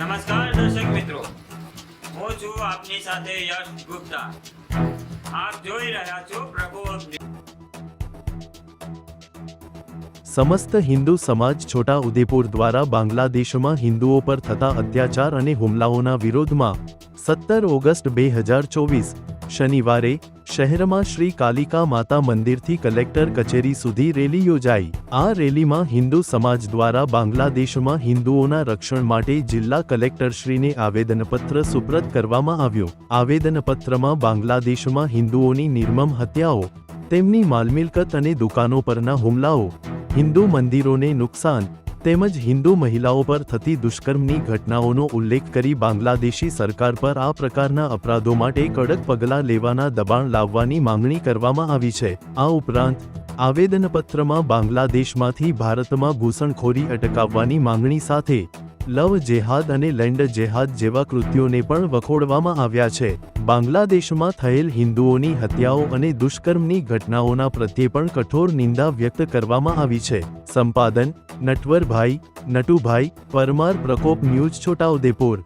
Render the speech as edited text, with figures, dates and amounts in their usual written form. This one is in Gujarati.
નમસ્કાર દર્શક મિત્રો, હું છું આપની સાથે યશ ગુપ્તા। આપ જોઈ રહ્યા છો પ્રબોધ। સમસ્ત હિન્દુ સમાજ છોટા ઉદેપુર દ્વારા બાંગ્લાદેશમાં હિન્દુઓ પર થતા અત્યાચાર અને હુમલાઓના વિરોધમાં 17 ઓગસ્ટ 2024 શનિવારે શહેરમાં શ્રી કાલિકા માતા મંદિરથી કલેક્ટર કચેરી સુધી રેલી યોજાઈ। આ રેલીમાં હિન્દુ સમાજ દ્વારા બાંગ્લાદેશમાં હિન્દુઓના રક્ષણ માટે જિલ્લા કલેક્ટરશ્રીને આવેદનપત્ર સુપ્રત કરવામાં આવ્યું। આવેદનપત્રમાં બાંગ્લાદેશમાં હિન્દુઓની નિર્મમ હત્યાઓ, તેમની માલમિલકત અને દુકાનો પરના હુમલાઓ, હિન્દુ મંદિરોને નુકસાન તેમજ હિન્દુ મહિલાઓ પર થતી દુષ્કર્મની ઘટનાઓનો ઉલ્લેખ કરી બાંગ્લાદેશી સરકાર પર આ પ્રકારના અપરાધો માટે કડક પગલાં લેવાના દબાણ લાવવાની માંગણી કરવામાં આવી છે। આ ઉપરાંત આવેદનપત્રમાં બાંગ્લાદેશમાંથી ભારતમાં ઘૂસણખોરી અટકાવવાની માંગણી સાથે લવ જેહાદ અને લેન્ડ જેહાદ જેવા કૃત્યોને પણ વખોડવામાં આવ્યા છે। બાંગ્લાદેશમાં થયેલ હિન્દુઓની હત્યાઓ અને દુષ્કર્મની ઘટનાઓના પ્રત્યે પણ કઠોર નિંદા વ્યક્ત કરવામાં આવી છે। સંપાદન નટવરભાઈ નટુભાઈ પરમાર, પ્રકોપ ન્યૂઝ, છોટાઉદેપુર।